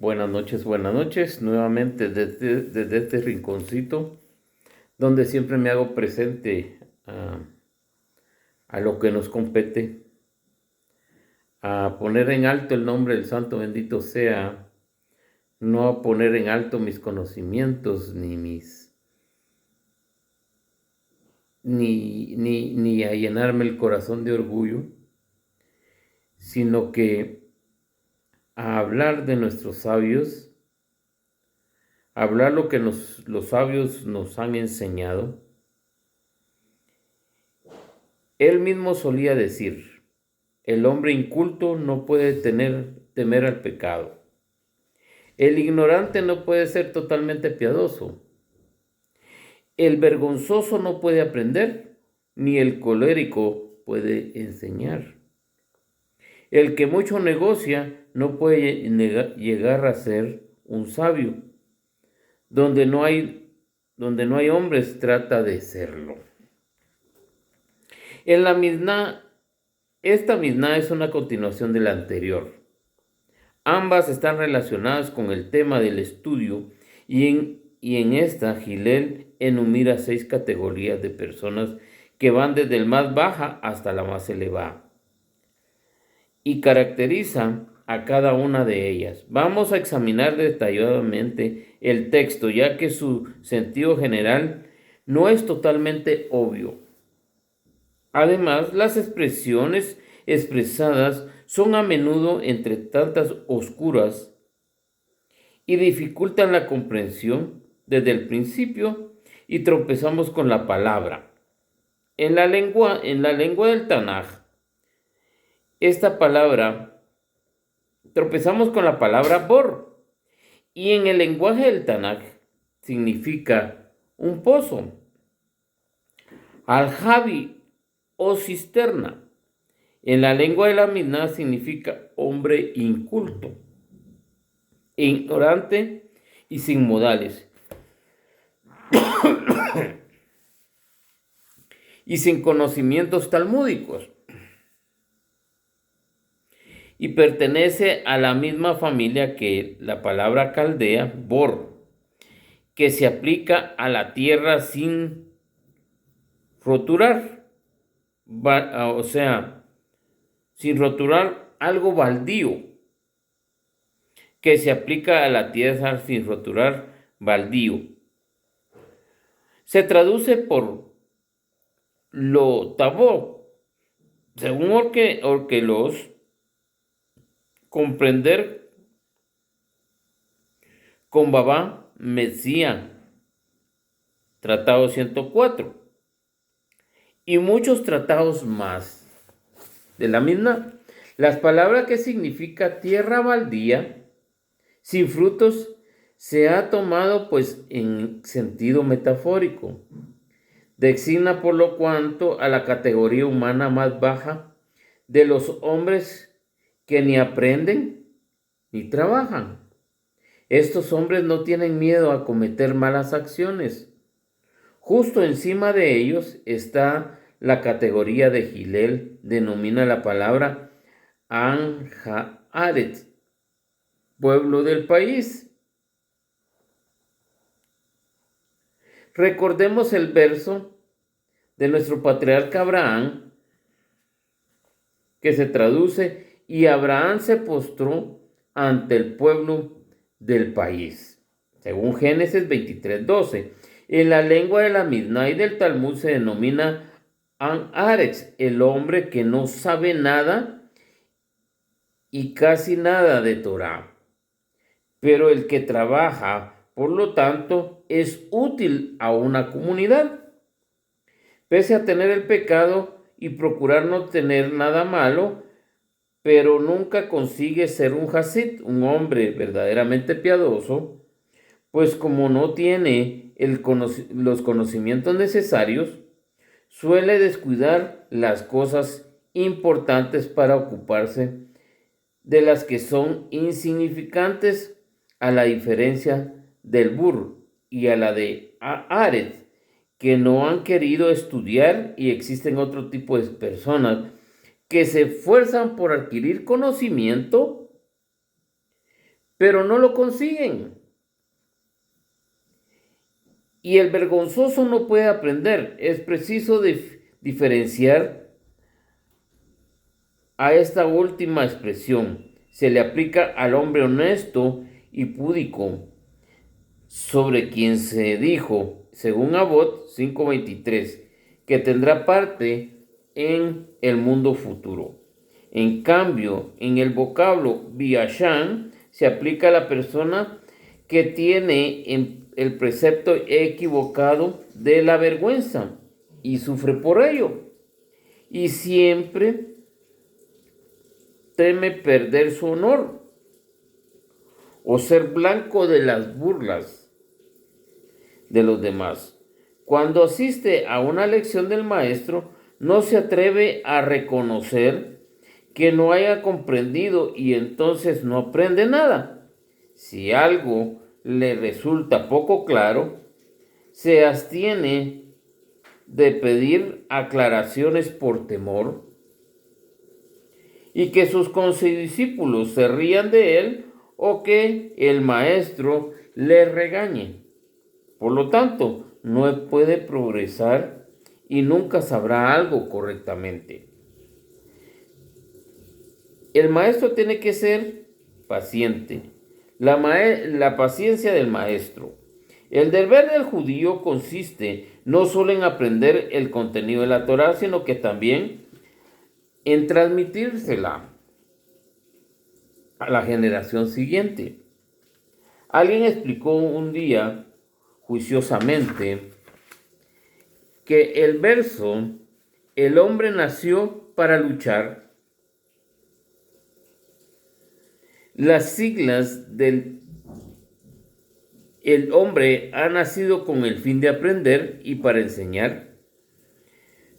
Buenas noches, nuevamente desde este rinconcito donde siempre me hago presente a lo que nos compete, a poner en alto el nombre del Santo bendito sea, no a poner en alto mis conocimientos ni a llenarme el corazón de orgullo, sino que a hablar de nuestros sabios, hablar lo que los sabios nos han enseñado. Él mismo solía decir: el hombre inculto no puede temer al pecado. El ignorante no puede ser totalmente piadoso. El vergonzoso no puede aprender, ni el colérico puede enseñar. El que mucho negocia no puede llegar a ser un sabio. Donde no hay hombres, trata de serlo. En la Misná, esta Misná es una continuación de la anterior. Ambas están relacionadas con el tema del estudio y en esta Gilel enumera 6 categorías de personas que van desde el más baja hasta la más elevada y caracteriza a cada una de ellas. Vamos a examinar detalladamente el texto, ya que su sentido general no es totalmente obvio. Además, las expresiones expresadas son a menudo entre tantas oscuras y dificultan la comprensión desde el principio y tropezamos con la palabra. En la lengua del Tanaj, esta palabra, tropezamos con la palabra bor, y en el lenguaje del Tanaj significa un pozo. Al-Javi o cisterna, en la lengua de la Misná significa hombre inculto, ignorante y sin modales, y sin conocimientos talmúdicos, y pertenece a la misma familia que la palabra caldea, bor, que se aplica a la tierra sin roturar, o sea, sin roturar algo baldío, que se aplica a la tierra sin roturar baldío. Se traduce por lo tabó, según Orquelos, comprender con Babá Mesía, Tratado 104, y muchos tratados más de la misma. Las palabras que significa tierra baldía, sin frutos, se ha tomado pues en sentido metafórico. Designa por lo cuanto a la categoría humana más baja de los hombres que ni aprenden ni trabajan. Estos hombres no tienen miedo a cometer malas acciones. Justo encima de ellos está la categoría de Gilel, denomina la palabra Anjaret, pueblo del país. Recordemos el verso de nuestro patriarca Abraham, que se traduce: y Abraham se postró ante el pueblo del país, según Génesis 23:12. En la lengua de la Misná y del Talmud se denomina An-Aretz, el hombre que no sabe nada y casi nada de Torah, pero el que trabaja, por lo tanto, es útil a una comunidad. Pese a tener el pecado y procurar no tener nada malo, pero nunca consigue ser un hasid, un hombre verdaderamente piadoso, pues como no tiene los conocimientos necesarios, suele descuidar las cosas importantes para ocuparse de las que son insignificantes, a la diferencia del Bur y a la de Aret, que no han querido estudiar, y existen otro tipo de personas que se esfuerzan por adquirir conocimiento, pero no lo consiguen. Y el vergonzoso no puede aprender. Es preciso diferenciar a esta última expresión. Se le aplica al hombre honesto y púdico, sobre quien se dijo, según Abbot 5:23, que tendrá parte en el mundo futuro. En cambio, en el vocablo biashan se aplica a la persona que tiene el precepto equivocado de la vergüenza y sufre por ello. Y siempre teme perder su honor o ser blanco de las burlas de los demás. Cuando asiste a una lección del maestro, no se atreve a reconocer que no haya comprendido y entonces no aprende nada. Si algo le resulta poco claro, se abstiene de pedir aclaraciones por temor y que sus condiscípulos se rían de él o que el maestro le regañe. Por lo tanto, no puede progresar y nunca sabrá algo correctamente. El maestro tiene que ser paciente. La paciencia del maestro. El deber del judío consiste no solo en aprender el contenido de la Torá, sino que también en transmitírsela a la generación siguiente. Alguien explicó un día, juiciosamente, que el verso, el hombre nació para luchar, las siglas del el hombre ha nacido con el fin de aprender y para enseñar.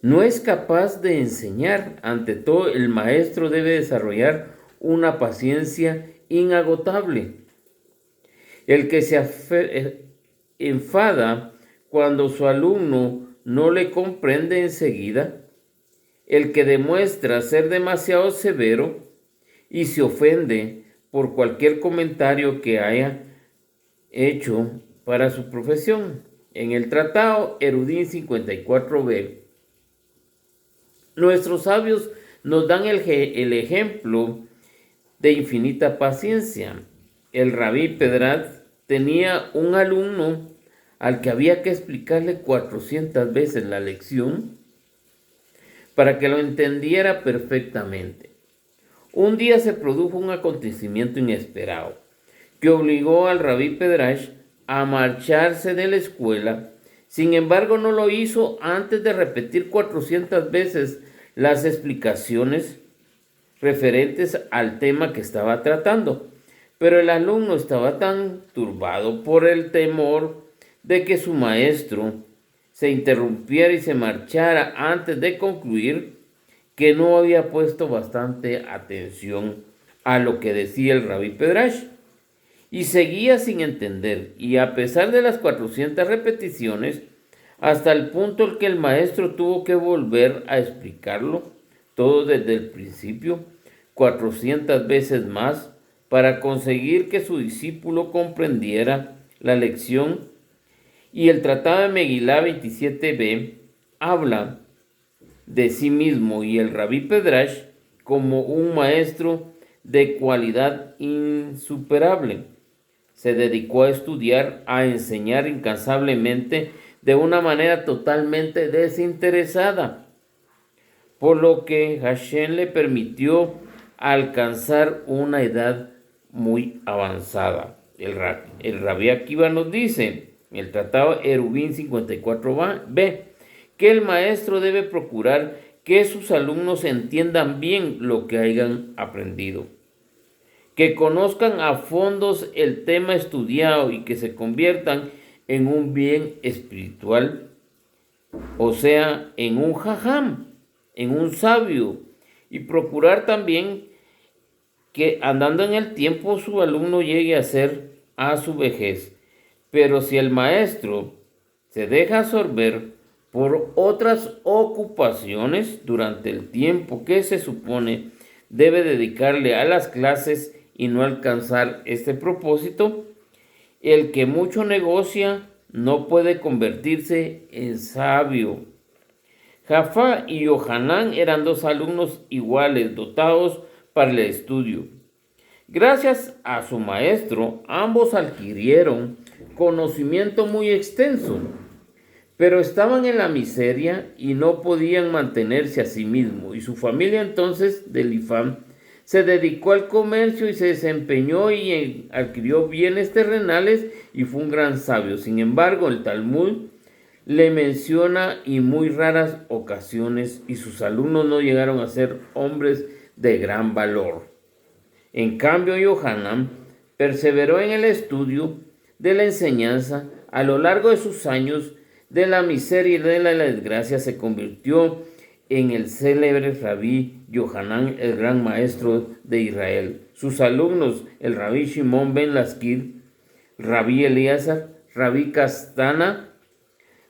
No es capaz de enseñar. Ante todo, el maestro debe desarrollar una paciencia inagotable. El que se enfada cuando su alumno no le comprende enseguida, el que demuestra ser demasiado severo y se ofende por cualquier comentario que haya hecho para su profesión. En el tratado Erudín 54b, nuestros sabios nos dan el ejemplo de infinita paciencia. El rabí Pedrat tenía un alumno al que había que explicarle 400 veces la lección para que lo entendiera perfectamente. Un día se produjo un acontecimiento inesperado que obligó al rabí Pedrash a marcharse de la escuela. Sin embargo, no lo hizo antes de repetir 400 veces las explicaciones referentes al tema que estaba tratando. Pero el alumno estaba tan turbado por el temor de que su maestro se interrumpiera y se marchara antes de concluir, que no había puesto bastante atención a lo que decía el rabí Pedrash. Y seguía sin entender, y a pesar de las 400 repeticiones, hasta el punto en que el maestro tuvo que volver a explicarlo todo desde el principio, 400 veces más, para conseguir que su discípulo comprendiera la lección. Y el tratado de Megilá 27b habla de sí mismo y el rabí Pedrash como un maestro de cualidad insuperable. Se dedicó a estudiar, a enseñar incansablemente de una manera totalmente desinteresada, por lo que Hashem le permitió alcanzar una edad muy avanzada. El rabí Akiva nos dice, en el tratado Eruvin 54b, que el maestro debe procurar que sus alumnos entiendan bien lo que hayan aprendido, que conozcan a fondo el tema estudiado y que se conviertan en un bien espiritual, o sea, en un jajam, en un sabio, y procurar también que andando en el tiempo su alumno llegue a ser a su vejez. Pero si el maestro se deja absorber por otras ocupaciones durante el tiempo que se supone debe dedicarle a las clases, y no alcanzar este propósito. El que mucho negocia no puede convertirse en sabio. Jafá y Johanán eran dos alumnos iguales, dotados para el estudio. Gracias a su maestro, ambos adquirieron conocimiento muy extenso, pero estaban en la miseria y no podían mantenerse a sí mismos. Y su familia entonces, de Elifán, se dedicó al comercio y se desempeñó y adquirió bienes terrenales y fue un gran sabio. Sin embargo, el Talmud le menciona en muy raras ocasiones y sus alumnos no llegaron a ser hombres de gran valor. En cambio, Johanán perseveró en el estudio de la enseñanza. A lo largo de sus años de la miseria y de la desgracia se convirtió en el célebre rabí Johanán, el gran maestro de Israel. Sus alumnos, el rabí Shimon ben Laskir, rabí Elíasar, rabí Castana,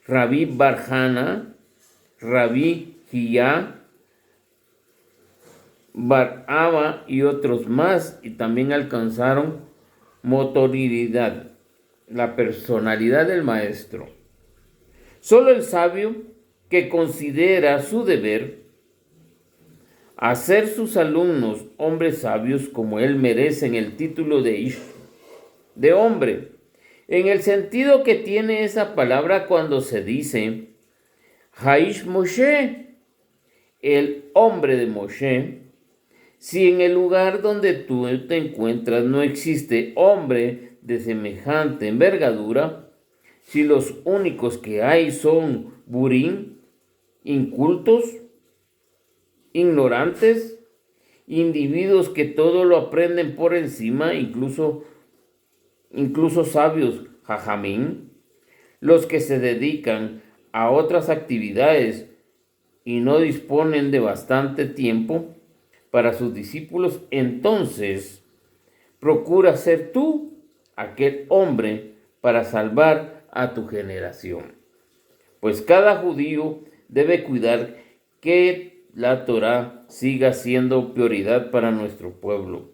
rabí Barjana, rabí Hiyá, Bar Abba y otros más, y también alcanzaron notoriedad, la personalidad del maestro. Solo el sabio que considera su deber hacer sus alumnos hombres sabios como él merecen el título de Ish, de hombre, en el sentido que tiene esa palabra cuando se dice Haish Moshe, el hombre de Moshe. Si en el lugar donde tú te encuentras no existe hombre de semejante envergadura, si los únicos que hay son burim, incultos, ignorantes, individuos que todo lo aprenden por encima, incluso sabios, jajamín, los que se dedican a otras actividades y no disponen de bastante tiempo para sus discípulos, entonces procura ser tú aquel hombre para salvar a tu generación. Pues cada judío debe cuidar que la Torá siga siendo prioridad para nuestro pueblo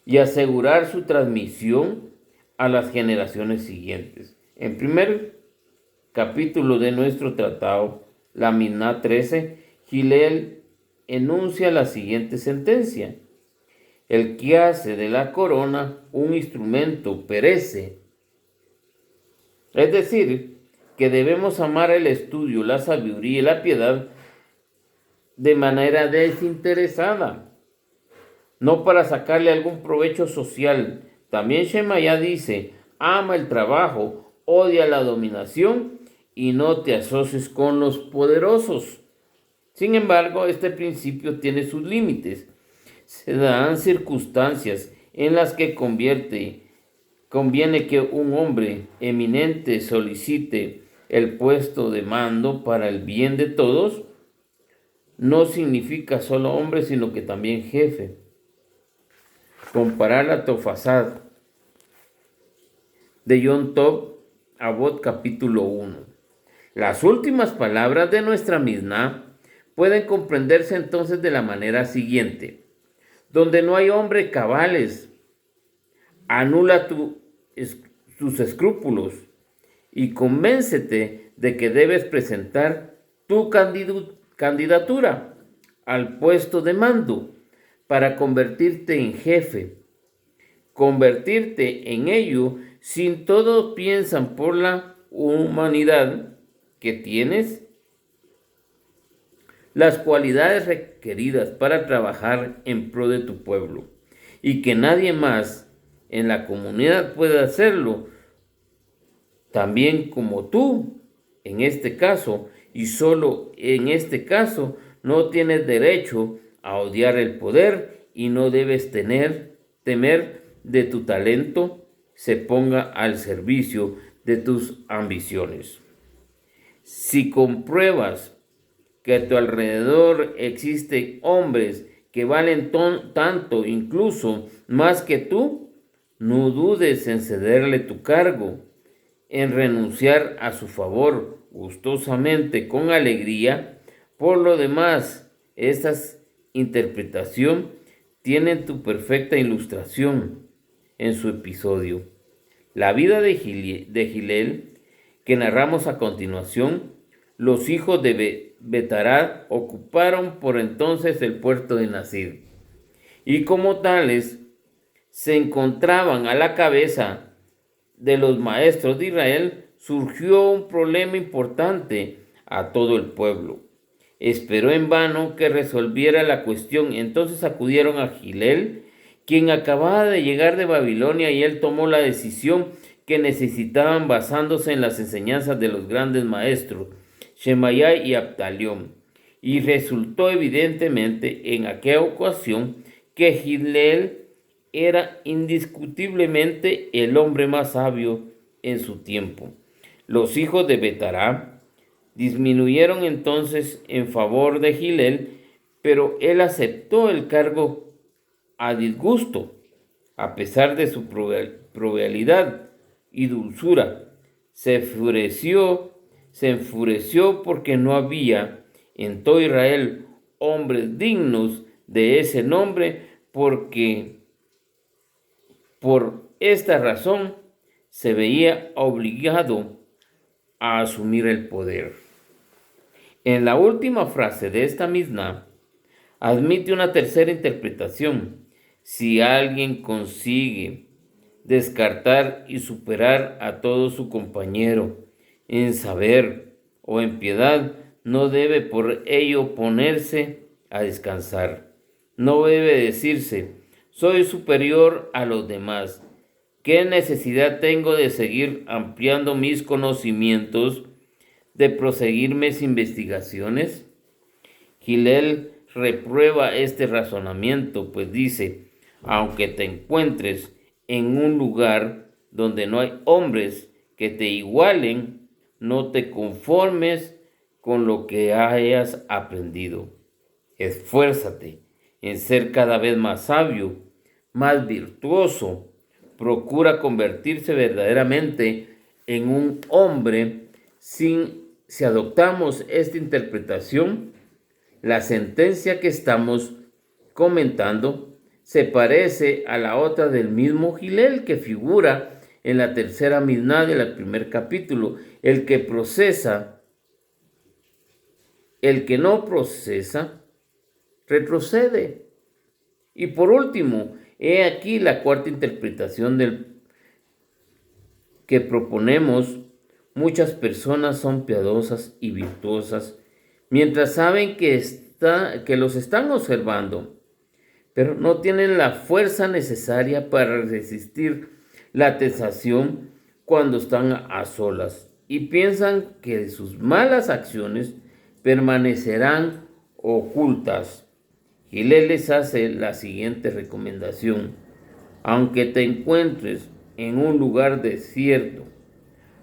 y asegurar su transmisión a las generaciones siguientes. En primer capítulo de nuestro tratado, la Miná 13, Gilel enuncia la siguiente sentencia: el que hace de la corona un instrumento perece. Es decir, que debemos amar el estudio, la sabiduría y la piedad de manera desinteresada, no para sacarle algún provecho social. También Shemaya dice: ama el trabajo, odia la dominación y no te asocies con los poderosos. Sin embargo, este principio tiene sus límites. Se dan circunstancias en las que conviene que un hombre eminente solicite el puesto de mando para el bien de todos. No significa solo hombre, sino que también jefe. Comparar la Tofasad de Yom Tov, Avot capítulo 1. Las últimas palabras de nuestra Misná pueden comprenderse entonces de la manera siguiente: donde no hay hombres cabales, anula tus escrúpulos y convéncete de que debes presentar tu candidatura al puesto de mando para convertirte en jefe. Convertirte en ello sin todos piensan por la humanidad que tienes las cualidades requeridas para trabajar en pro de tu pueblo y que nadie más en la comunidad puede hacerlo también como tú. En este caso, y solo en este caso, no tienes derecho a odiar el poder y no debes temer de tu talento se ponga al servicio de tus ambiciones. Si compruebas que a tu alrededor existen hombres que valen tanto, incluso más que tú, no dudes en cederle tu cargo, en renunciar a su favor gustosamente, con alegría. Por lo demás, esta interpretación tienen tu perfecta ilustración en su episodio. La vida de Gilel, que narramos a continuación, los hijos de Betará ocuparon por entonces el puerto de Nasir, y como tales se encontraban a la cabeza de los maestros de Israel. Surgió un problema importante a todo el pueblo. Esperó en vano que resolviera la cuestión. Entonces acudieron a Gilel, quien acababa de llegar de Babilonia, y él tomó la decisión que necesitaban basándose en las enseñanzas de los grandes maestros, Shemaiah y Abtalión. Y resultó evidentemente en aquella ocasión que Gilel era indiscutiblemente el hombre más sabio en su tiempo. Los hijos de Betará disminuyeron entonces en favor de Gilel, pero él aceptó el cargo a disgusto, a pesar de su provialidad y dulzura. Se enfureció porque no había en todo Israel hombres dignos de ese nombre, porque por esta razón se veía obligado a asumir el poder. En la última frase de esta Misná admite una tercera interpretación. Si alguien consigue descartar y superar a todo su compañero en saber o en piedad, no debe por ello ponerse a descansar. No debe decirse: soy superior a los demás. ¿Qué necesidad tengo de seguir ampliando mis conocimientos, de proseguir mis investigaciones? Gilel reprueba este razonamiento, pues dice: aunque te encuentres en un lugar donde no hay hombres que te igualen, no te conformes con lo que hayas aprendido. Esfuérzate en ser cada vez más sabio, más virtuoso. Procura convertirse verdaderamente en un hombre. Si adoptamos esta interpretación, la sentencia que estamos comentando se parece a la otra del mismo Gilel que figura en la tercera Misná del primer capítulo. El que no procesa, retrocede. Y por último, he aquí la cuarta interpretación que proponemos. Muchas personas son piadosas y virtuosas mientras saben que los están observando, pero no tienen la fuerza necesaria para resistir la tentación cuando están a solas, y piensan que sus malas acciones permanecerán ocultas. Gilel les hace la siguiente recomendación: aunque te encuentres en un lugar desierto,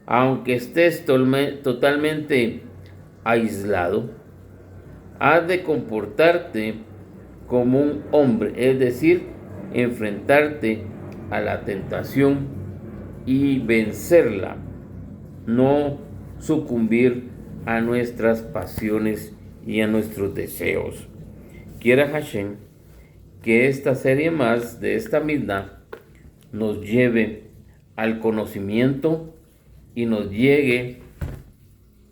aunque estés totalmente aislado, has de comportarte como un hombre, es decir, enfrentarte a la tentación y vencerla, no sucumbir a nuestras pasiones y a nuestros deseos. Quiera Hashem que esta serie más de esta Misná nos lleve al conocimiento y nos llegue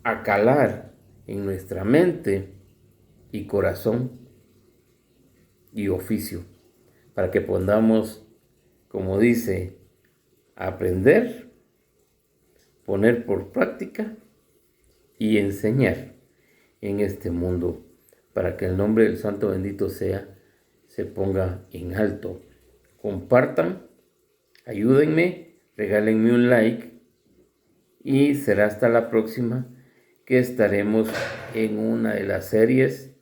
a calar en nuestra mente y corazón y oficio, para que podamos, como dice, aprender, poner por práctica y enseñar en este mundo, para que el nombre del Santo bendito sea se ponga en alto. Compartan, ayúdenme, regálenme un like, y será hasta la próxima que estaremos en una de las series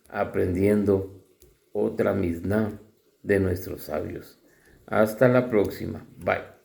aprendiendo otra Misná de nuestros sabios. Hasta la próxima. Bye.